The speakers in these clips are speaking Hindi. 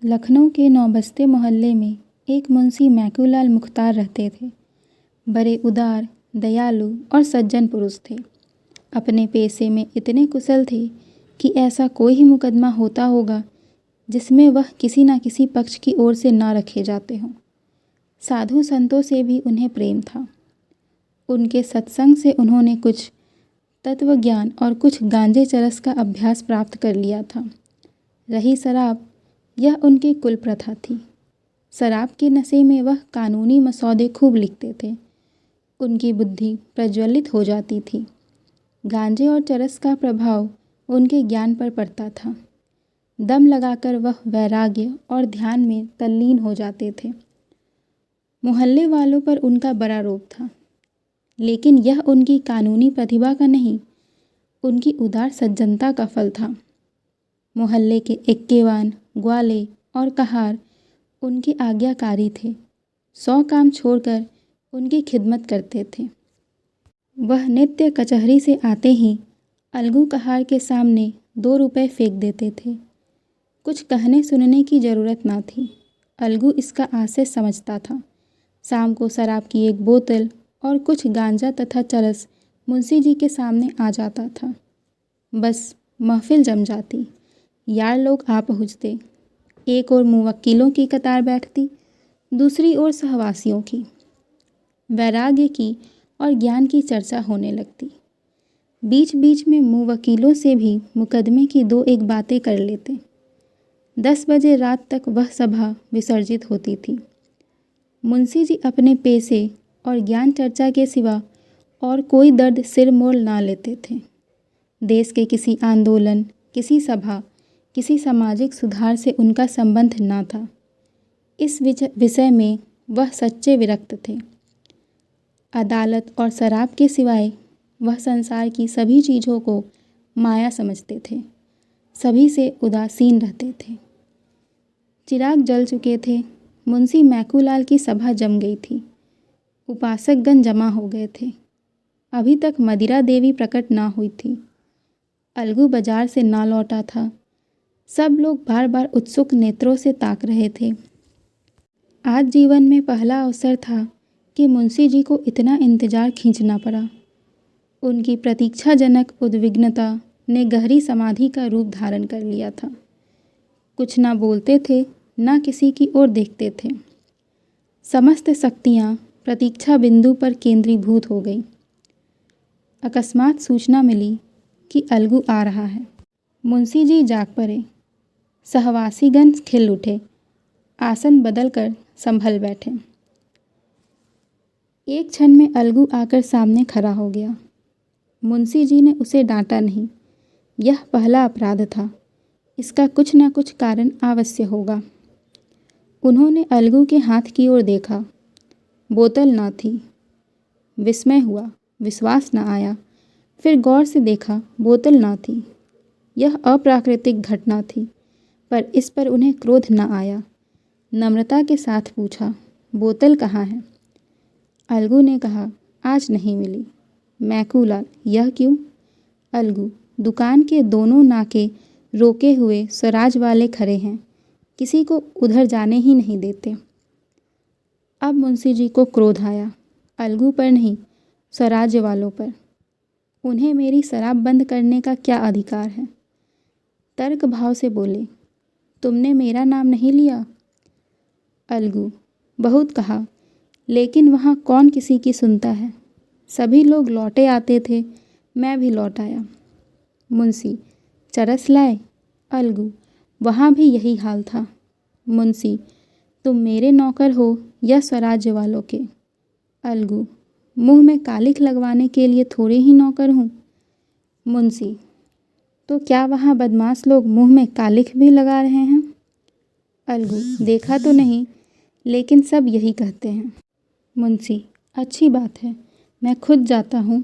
लखनऊ के नौबस्ते मोहल्ले में एक मुंशी मैकूलाल मुख्तार रहते थे। बड़े उदार, दयालु और सज्जन पुरुष थे। अपने पेशे में इतने कुशल थे कि ऐसा कोई ही मुकदमा होता होगा जिसमें वह किसी न किसी पक्ष की ओर से ना रखे जाते हों। साधु संतों से भी उन्हें प्रेम था। उनके सत्संग से उन्होंने कुछ तत्व ज्ञान और कुछ गांजे चरस का अभ्यास प्राप्त कर लिया था। रही शराब, यह उनकी कुल प्रथा थी। शराब के नशे में वह कानूनी मसौदे खूब लिखते थे। उनकी बुद्धि प्रज्वलित हो जाती थी। गांजे और चरस का प्रभाव उनके ज्ञान पर पड़ता था। दम लगाकर वह वैराग्य और ध्यान में तल्लीन हो जाते थे। मोहल्ले वालों पर उनका बड़ा रोब था, लेकिन यह उनकी कानूनी प्रतिभा का नहीं, उनकी उदार सज्जनता का फल था। मोहल्ले के इक्केवान, ग्वाले और कहार उनके आज्ञाकारी थे। 100 काम छोड़कर उनकी खिदमत करते थे। वह नित्य कचहरी से आते ही अलगू कहार के सामने 2 रुपए फेंक देते थे। कुछ कहने सुनने की ज़रूरत ना थी। अलगू इसका आशय समझता था। शाम को शराब की एक बोतल और कुछ गांजा तथा चरस मुंशी जी के सामने आ जाता था। बस महफिल जम जाती। यार लोग आ पहुँचते। एक ओर मुवक्किलों की कतार बैठती, दूसरी ओर सहवासियों की। वैराग्य की और ज्ञान की चर्चा होने लगती। बीच बीच में मुवक्किलों से भी मुकदमे की 2-1 बातें कर लेते। 10 बजे रात तक वह सभा विसर्जित होती थी। मुंशी जी अपने पेशे और ज्ञान चर्चा के सिवा और कोई दर्द सिर मोल ना लेते थे। देश के किसी आंदोलन, किसी सभा, किसी सामाजिक सुधार से उनका संबंध ना था। इस विषय में वह सच्चे विरक्त थे। अदालत और शराब के सिवाय वह संसार की सभी चीज़ों को माया समझते थे। सभी से उदासीन रहते थे। चिराग जल चुके थे। मुंशी मैकूलाल की सभा जम गई थी। उपासकगण जमा हो गए थे। अभी तक मदिरा देवी प्रकट ना हुई थी। अलगू बाजार से ना लौटा था। सब लोग बार बार उत्सुक नेत्रों से ताक रहे थे। आज जीवन में पहला अवसर था कि मुंशी जी को इतना इंतजार खींचना पड़ा। उनकी प्रतीक्षाजनक उद्विग्नता ने गहरी समाधि का रूप धारण कर लिया था। कुछ ना बोलते थे, ना किसी की ओर देखते थे। समस्त शक्तियाँ प्रतीक्षा बिंदु पर केंद्रीभूत हो गई। अकस्मात सूचना मिली कि अलगू आ रहा है। मुंशी जी जाग पड़े। सहवासीगण खिल उठे। आसन बदलकर संभल बैठे। एक क्षण में अलगू आकर सामने खड़ा हो गया। मुंशी जी ने उसे डांटा नहीं। यह पहला अपराध था। इसका कुछ न कुछ कारण अवश्य होगा। उन्होंने अलगू के हाथ की ओर देखा। बोतल ना थी। विस्मय हुआ, विश्वास न आया। फिर गौर से देखा, बोतल ना थी। यह अप्राकृतिक घटना थी, पर इस पर उन्हें क्रोध न आया। नम्रता के साथ पूछा, बोतल कहाँ है? अलगू ने कहा, आज नहीं मिली। मैकूलाल, यह क्यों? अलगू, दुकान के दोनों नाके रोके हुए स्वराज वाले खड़े हैं। किसी को उधर जाने ही नहीं देते। अब मुंशी जी को क्रोध आया। अलगू पर नहीं, स्वराज्य वालों पर। उन्हें मेरी शराब बंद करने का क्या अधिकार है? तर्क भाव से बोले, तुमने मेरा नाम नहीं लिया? अलगू, बहुत कहा, लेकिन वहाँ कौन किसी की सुनता है। सभी लोग लौटे आते थे, मैं भी लौट आया। मुंशी, चरस लाए? अलगू, वहाँ भी यही हाल था। मुंशी, तुम मेरे नौकर हो या स्वराज्य वालों के? अलगू, मुंह में कालिख लगवाने के लिए थोड़े ही नौकर हूँ। मुंशी, तो क्या वहाँ बदमाश लोग मुंह में कालिख भी लगा रहे हैं? अलगू, देखा तो नहीं, लेकिन सब यही कहते हैं। मुंशी, अच्छी बात है, मैं खुद जाता हूँ,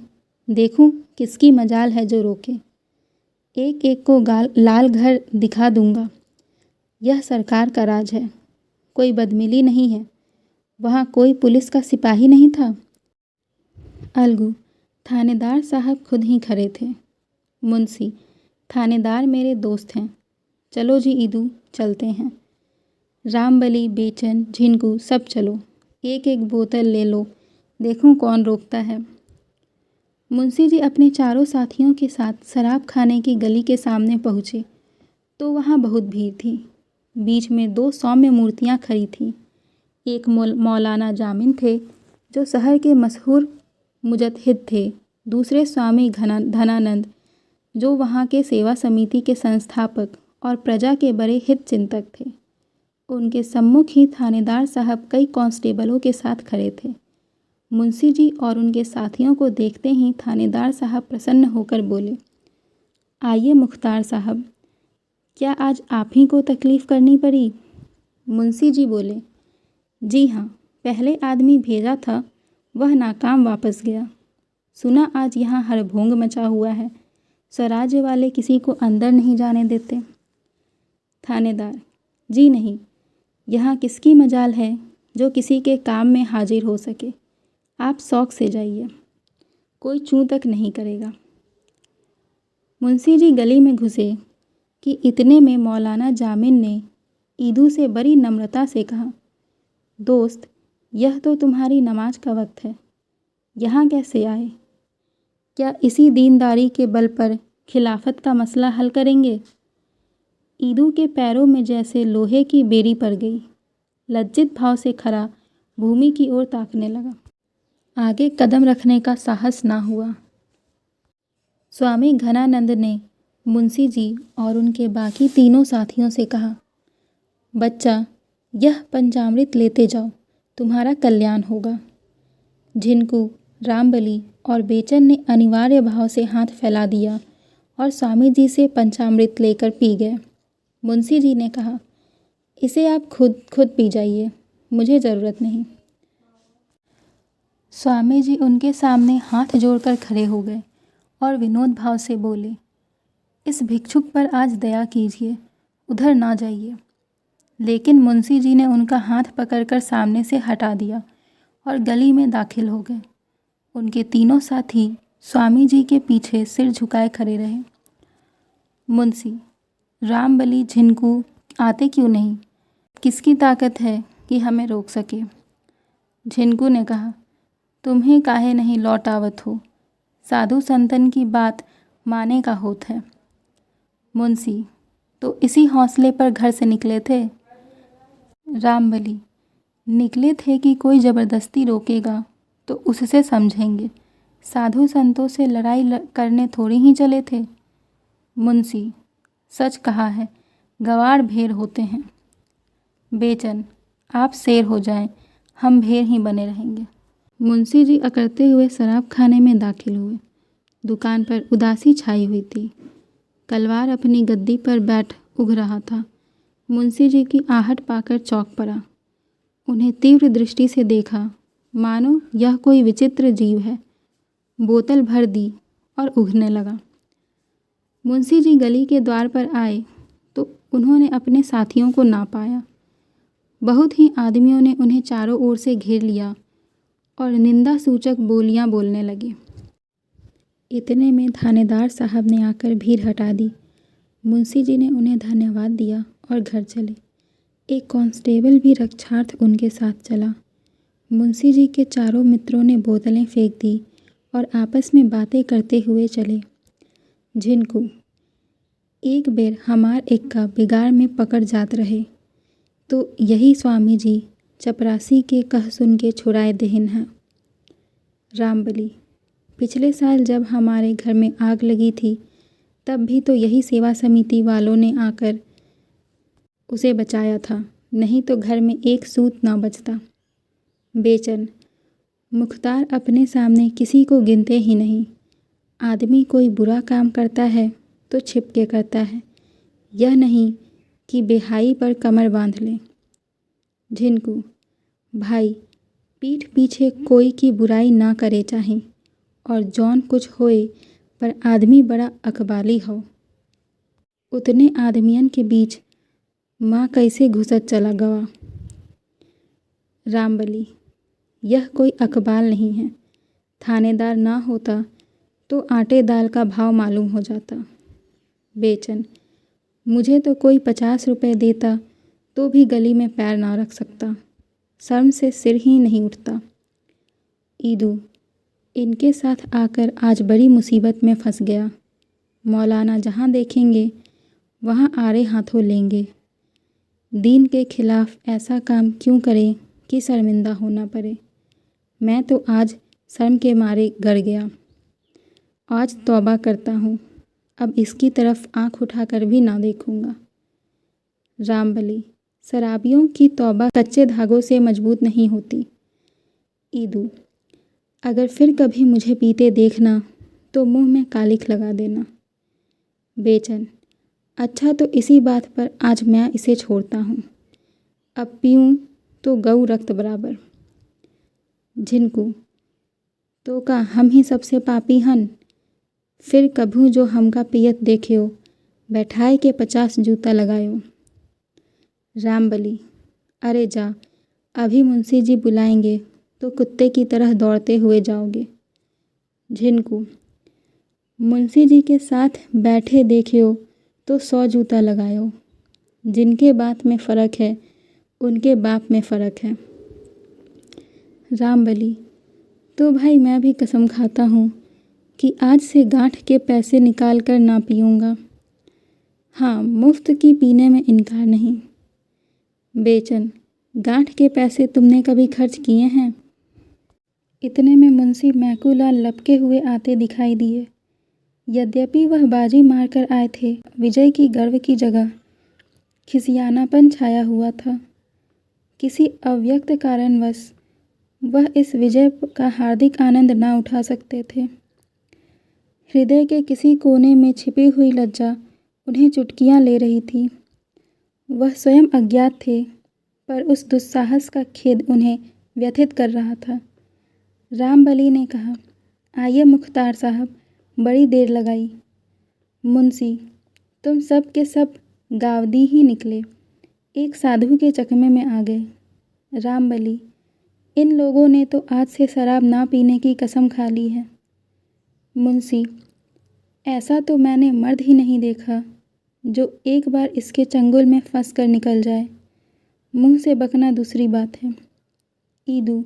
देखूँ किसकी मजाल है जो रोके। एक एक को लाल घर दिखा दूंगा। यह सरकार का राज है, कोई बदमिली नहीं है। वहाँ कोई पुलिस का सिपाही नहीं था? अलगू, थानेदार साहब खुद ही खड़े थे। मुंशी, थानेदार मेरे दोस्त हैं। चलो जी ईदू, चलते हैं। रामबली, बेचन, झिनकू सब चलो, एक एक बोतल ले लो, देखूं कौन रोकता है। मुंशी जी अपने चारों साथियों के साथ शराब खाने की गली के सामने पहुँचे तो वहाँ बहुत भीड़ थी। बीच में दो सौम्य मूर्तियाँ खड़ी थीं। एक मौलाना जामिन थे जो शहर के मशहूर मुजतहिद थे, दूसरे स्वामी धनानंद जो वहाँ के सेवा समिति के संस्थापक और प्रजा के बड़े हित चिंतक थे। उनके सम्मुख ही थानेदार साहब कई कांस्टेबलों के साथ खड़े थे। मुंशी जी और उनके साथियों को देखते ही थानेदार साहब प्रसन्न होकर बोले, आइए मुख्तार साहब, क्या आज आप ही को तकलीफ़ करनी पड़ी? मुंशी जी बोले, जी हाँ, पहले आदमी भेजा था, वह नाकाम वापस गया। सुना आज यहाँ हड़भोंग मचा हुआ है, स्वराज्य वाले किसी को अंदर नहीं जाने देते। थानेदार, जी नहीं, यहाँ किसकी मजाल है जो किसी के काम में हाजिर हो सके। आप शौक से जाइए, कोई चूं तक नहीं करेगा। मुंशी जी गली में घुसे कि इतने में मौलाना जामिन ने ईदू से बड़ी नम्रता से कहा, दोस्त, यह तो तुम्हारी नमाज का वक्त है, यहाँ कैसे आए? क्या इसी दीनदारी के बल पर खिलाफत का मसला हल करेंगे? ईदू के पैरों में जैसे लोहे की बेड़ी पड़ गई। लज्जित भाव से खड़ा भूमि की ओर ताकने लगा। आगे कदम रखने का साहस ना हुआ। स्वामी घनानंद ने मुंशी जी और उनके बाकी तीनों साथियों से कहा, बच्चा, यह पंचामृत लेते जाओ, तुम्हारा कल्याण होगा। झिनकू, रामबली और बेचन ने अनिवार्य भाव से हाथ फैला दिया और स्वामी जी से पंचामृत लेकर पी गए। मुंशी जी ने कहा, इसे आप खुद पी जाइए, मुझे ज़रूरत नहीं। स्वामी जी उनके सामने हाथ जोड़कर खड़े हो गए और विनोद भाव से बोले, इस भिक्षुक पर आज दया कीजिए, उधर ना जाइए। लेकिन मुंशी जी ने उनका हाथ पकड़कर सामने से हटा दिया और गली में दाखिल हो गए। उनके तीनों साथी स्वामी जी के पीछे सिर झुकाए खड़े रहे। मुंशी, रामबली, झिनकू आते क्यों नहीं? किसकी ताकत है कि हमें रोक सके? झिनकू ने कहा, तुम्हें काहे नहीं लौट आवत हो, साधु संतन की बात माने का होत है। मुंशी, तो इसी हौसले पर घर से निकले थे? रामबली, निकले थे कि कोई ज़बरदस्ती रोकेगा तो उससे समझेंगे, साधु संतों से लड़ाई करने थोड़ी ही चले थे। मुंशी, सच कहा है, गवार भेड़ होते हैं। बेचन, आप शेर हो जाएं, हम भेड़ ही बने रहेंगे। मुंशी जी अकड़ते हुए शराब खाने में दाखिल हुए। दुकान पर उदासी छाई हुई थी। कलवार अपनी गद्दी पर बैठ उग रहा था। मुंशी जी की आहट पाकर चौंक पड़ा। उन्हें तीव्र दृष्टि से देखा, मानो यह कोई विचित्र जीव है। बोतल भर दी और उगने लगा। मुंशी जी गली के द्वार पर आए तो उन्होंने अपने साथियों को ना पाया। बहुत ही आदमियों ने उन्हें चारों ओर से घेर लिया और निंदा सूचक बोलियां बोलने लगे। इतने में थानेदार साहब ने आकर भीड़ हटा दी। मुंशी जी ने उन्हें धन्यवाद दिया और घर चले। एक कांस्टेबल भी रक्षार्थ उनके साथ चला। मुंशी जी के चारों मित्रों ने बोतलें फेंक दी और आपस में बातें करते हुए चले। झिनकू, एक बेर हमार एक्का बिगाड़ में पकड़ जात रहे तो यही स्वामी जी चपरासी के कह सुन के छुड़ाए देहिन हैं। रामबली, पिछले साल जब हमारे घर में आग लगी थी तब भी तो यही सेवा समिति वालों ने आकर उसे बचाया था, नहीं तो घर में एक सूत ना बचता। बेचन, मुख्तार अपने सामने किसी को गिनते ही नहीं। आदमी कोई बुरा काम करता है तो छिप के करता है, यह नहीं कि बेहाई पर कमर बांध ले। झिनकू, भाई, पीठ पीछे कोई की बुराई ना करे चाहे, और जौन कुछ होए पर आदमी बड़ा अकबाली हो। उतने आदमियन के बीच माँ कैसे घुसत चला गवा। रामबली, यह कोई अकबाल नहीं है। थानेदार ना होता तो आटे दाल का भाव मालूम हो जाता। बेचन, मुझे तो कोई 50 रुपए देता तो भी गली में पैर ना रख सकता, शर्म से सिर ही नहीं उठता। ईदू इनके साथ आकर आज बड़ी मुसीबत में फंस गया। मौलाना जहाँ देखेंगे वहाँ आड़े हाथों लेंगे। दीन के खिलाफ ऐसा काम क्यों करें कि शर्मिंदा होना पड़े। मैं तो आज शर्म के मारे गड़ गया। आज तौबा करता हूँ, अब इसकी तरफ आँख उठाकर भी ना देखूँगा। रामबली शराबियों की तौबा कच्चे धागों से मजबूत नहीं होती। ईदू अगर फिर कभी मुझे पीते देखना तो मुंह में कालिख लगा देना। बेचन अच्छा, तो इसी बात पर आज मैं इसे छोड़ता हूँ। अब पीऊँ तो गऊ रक्त बराबर। झिनकू तो का हम ही सबसे पापी हन। फिर कभू जो हमका पियत देख्यो, बैठाए के 50 जूता लगायो। रामबली अरे जा, अभी मुंशी जी बुलाएंगे तो कुत्ते की तरह दौड़ते हुए जाओगे। झिनकू मुंशी जी के साथ बैठे देखियो तो 100 जूता लगायो। जिनके बात में फ़र्क है उनके बाप में फ़र्क है। रामबली तो भाई मैं भी कसम खाता हूँ कि आज से गांठ के पैसे निकाल कर ना पीऊँगा। हाँ, मुफ्त की पीने में इनकार नहीं। बेचन गांठ के पैसे तुमने कभी खर्च किए हैं? इतने में मुंशी मैकूलाल लपके हुए आते दिखाई दिए। यद्यपि वह बाजी मारकर आए थे, विजय की गर्व की जगह खिसियानापन छाया हुआ था। किसी अव्यक्त कारणवश वह इस विजय का हार्दिक आनंद ना उठा सकते थे। हृदय के किसी कोने में छिपी हुई लज्जा उन्हें चुटकियां ले रही थी। वह स्वयं अज्ञात थे, पर उस दुस्साहस का खेद उन्हें व्यथित कर रहा था। रामबली ने कहा, आइए मुख्तार साहब, बड़ी देर लगाई। मुंशी तुम सब के सब गावदी ही निकले, एक साधु के चकमे में आ गए। रामबली इन लोगों ने तो आज से शराब ना पीने की कसम खा ली है। मुंशी ऐसा तो मैंने मर्द ही नहीं देखा जो एक बार इसके चंगुल में फंस कर निकल जाए। मुंह से बकना दूसरी बात है। ईदू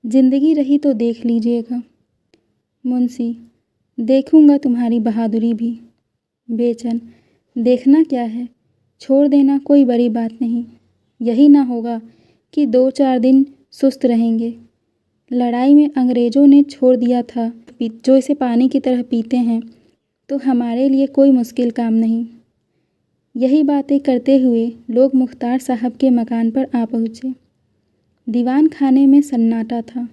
जिंदगी रही तो देख लीजिएगा। मुंशी देखूंगा तुम्हारी बहादुरी भी। बेचन देखना क्या है, छोड़ देना कोई बड़ी बात नहीं। यही ना होगा कि 2-4 दिन सुस्त रहेंगे। लड़ाई में अंग्रेज़ों ने छोड़ दिया था, जो इसे पानी की तरह पीते हैं, तो हमारे लिए कोई मुश्किल काम नहीं। यही बातें करते हुए लोग मुख्तार साहब के मकान पर आ पहुँचे। दीवान खाने में सन्नाटा था।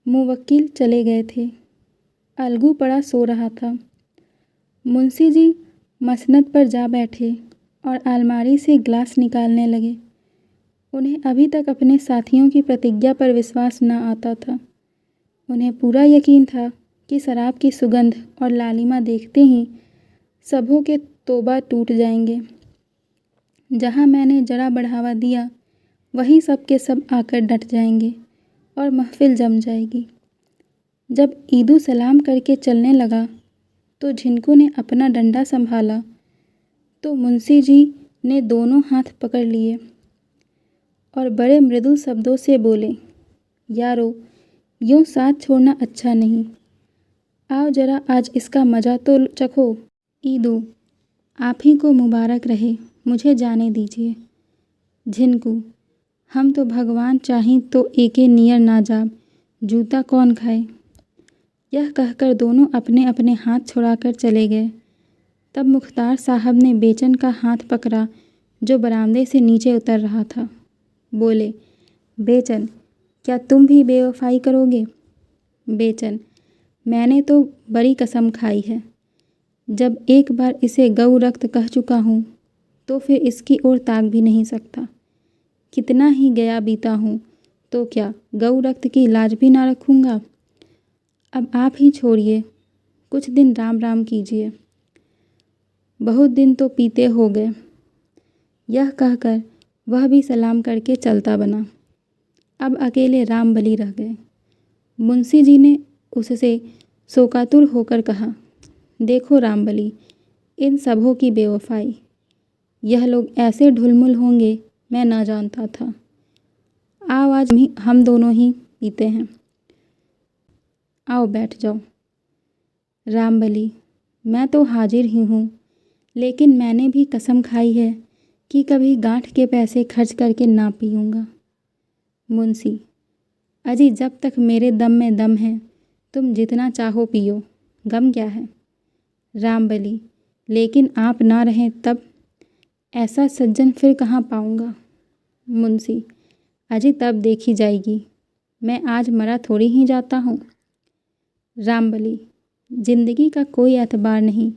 मुवक्किल चले गए थे। अलगू पड़ा सो रहा था। मुंशी जी मसनद पर जा बैठे और अलमारी से ग्लास निकालने लगे। उन्हें अभी तक अपने साथियों की प्रतिज्ञा पर विश्वास न आता था। उन्हें पूरा यकीन था कि शराब की सुगंध और लालिमा देखते ही सबों के तौबा टूट जाएंगे। जहाँ मैंने जरा बढ़ावा दिया, वहीं सब के सब आकर डट जाएंगे और महफिल जम जाएगी। जब ईदू सलाम करके चलने लगा तो झिनकू ने अपना डंडा संभाला तो मुंशी जी ने दोनों हाथ पकड़ लिए और बड़े मृदुल शब्दों से बोले, यारो यूँ साथ छोड़ना अच्छा नहीं। आओ जरा आज इसका मज़ा तो चखो। ईदू आप ही को मुबारक रहे, मुझे जाने दीजिए। झिनकू हम तो भगवान चाहें तो एके नियर ना जाब, जूता कौन खाए। यह कहकर दोनों अपने अपने हाथ छुड़ाकर चले गए। तब मुख्तार साहब ने बेचन का हाथ पकड़ा जो बरामदे से नीचे उतर रहा था। बोले, बेचन क्या तुम भी बेवफाई करोगे? बेचन मैंने तो बड़ी कसम खाई है। जब एक बार इसे गऊ रक्त कह चुका हूँ तो फिर इसकी ओर ताक भी नहीं सकता। कितना ही गया बीता हूँ तो क्या गऊ रक्त की लाज भी ना रखूँगा। अब आप ही छोड़िए, कुछ दिन राम राम कीजिए। बहुत दिन तो पीते हो गए। यह कहकर वह भी सलाम करके चलता बना। अब अकेले रामबली रह गए। मुंशी जी ने उससे शोकातुर होकर कहा, देखो रामबली, इन सबों की बेवफाई। यह लोग ऐसे ढुलमुल होंगे मैं ना जानता था। आओ आज हम दोनों ही पीते हैं। आओ बैठ जाओ। रामबली, मैं तो हाजिर ही हूँ, लेकिन मैंने भी कसम खाई है कि कभी गांठ के पैसे खर्च करके ना पीऊँगा। मुंशी, अजी जब तक मेरे दम में दम है तुम जितना चाहो पियो, गम क्या है। रामबली, लेकिन आप ना रहें तब ऐसा सज्जन फिर कहाँ पाऊँगा। मुंशी, अजी तब देखी जाएगी, मैं आज मरा थोड़ी ही जाता हूँ। रामबली, जिंदगी का कोई एतबार नहीं,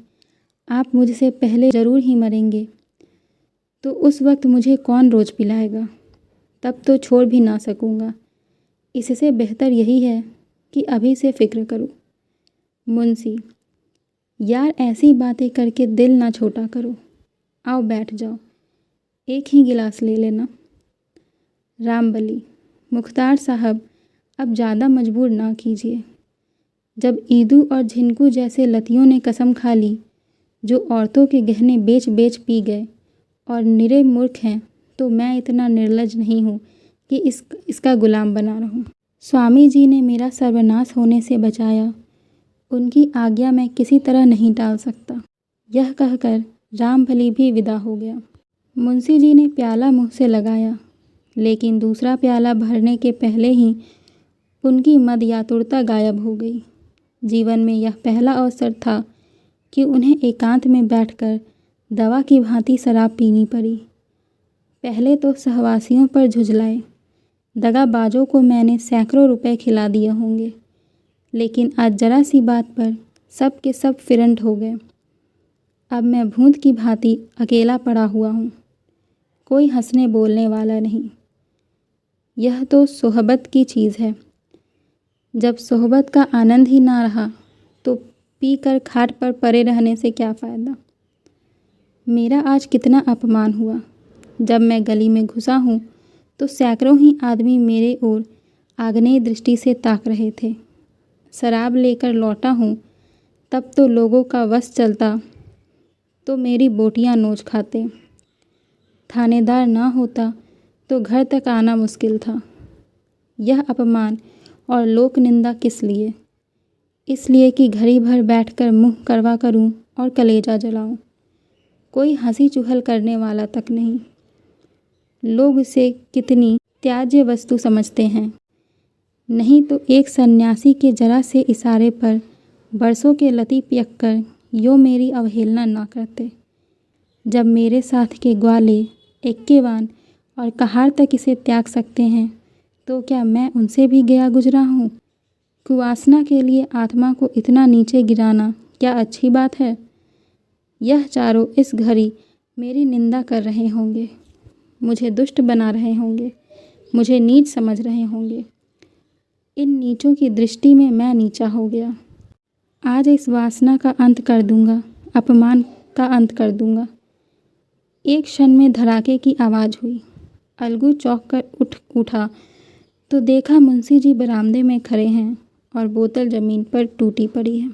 आप मुझसे पहले ज़रूर ही मरेंगे, तो उस वक्त मुझे कौन रोज़ पिलाएगा, तब तो छोड़ भी ना सकूँगा। इससे बेहतर यही है कि अभी से फ़िक्र करो। मुंशी, यार ऐसी बातें करके दिल ना छोटा करो। आओ बैठ जाओ, एक ही गिलास ले लेना। रामबली, मुख्तार साहब अब ज़्यादा मजबूर ना कीजिए। जब ईदू और झिनकू जैसे लतियों ने कसम खा ली, जो औरतों के गहने बेच बेच पी गए और निरे मूर्ख हैं, तो मैं इतना निर्लज नहीं हूँ कि इसका गुलाम बना रहूं। स्वामी जी ने मेरा सर्वनाश होने से बचाया, उनकी आज्ञा मैं किसी तरह नहीं टाल सकता। यह कहकर रामबली भी विदा हो गया। मुंशी जी ने प्याला मुँह से लगाया, लेकिन दूसरा प्याला भरने के पहले ही उनकी मदयातुरता गायब हो गई। जीवन में यह पहला अवसर था कि उन्हें एकांत में बैठकर दवा की भांति शराब पीनी पड़ी। पहले तो सहवासियों पर झुझलाए, दगाबाजों को मैंने सैकड़ों रुपए खिला दिए होंगे, लेकिन आज जरा सी बात पर सब के सब फिरंट हो गए। अब मैं भूत की भांति अकेला पड़ा हुआ हूँ, कोई हंसने बोलने वाला नहीं। यह तो सोहबत की चीज़ है। जब सोहबत का आनंद ही ना रहा तो पी कर खाट पर पड़े रहने से क्या फ़ायदा। मेरा आज कितना अपमान हुआ। जब मैं गली में घुसा हूँ तो सैकड़ों ही आदमी मेरे ओर आग्नेय दृष्टि से ताक रहे थे। शराब लेकर लौटा हूँ तब तो लोगों का वश चलता तो मेरी बोटियाँ नोच खाते। थानेदार ना होता तो घर तक आना मुश्किल था। यह अपमान और लोक निंदा किस लिए? इसलिए कि घड़ी भर बैठकर मुँह करवा करूं और कलेजा जलाऊं। कोई हंसी चुहल करने वाला तक नहीं। लोग इसे कितनी त्याज्य वस्तु समझते हैं। नहीं तो एक सन्यासी के जरा से इशारे पर बरसों के लती पियक्कर यो मेरी अवहेलना ना करते। जब मेरे साथ के ग्वाले, एक्केवान और कहार तक इसे त्याग सकते हैं, तो क्या मैं उनसे भी गया गुजरा हूँ? कुवासना के लिए आत्मा को इतना नीचे गिराना क्या अच्छी बात है? यह चारों इस घड़ी मेरी निंदा कर रहे होंगे, मुझे दुष्ट बना रहे होंगे, मुझे नीच समझ रहे होंगे। इन नीचों की दृष्टि में मैं नीचा हो गया। आज इस वासना का अंत कर दूंगा, अपमान का अंत कर दूंगा। एक क्षण में धड़ाके की आवाज़ हुई। अलगू चौंक कर उठा तो देखा मुंशी जी बरामदे में खड़े हैं और बोतल ज़मीन पर टूटी पड़ी है।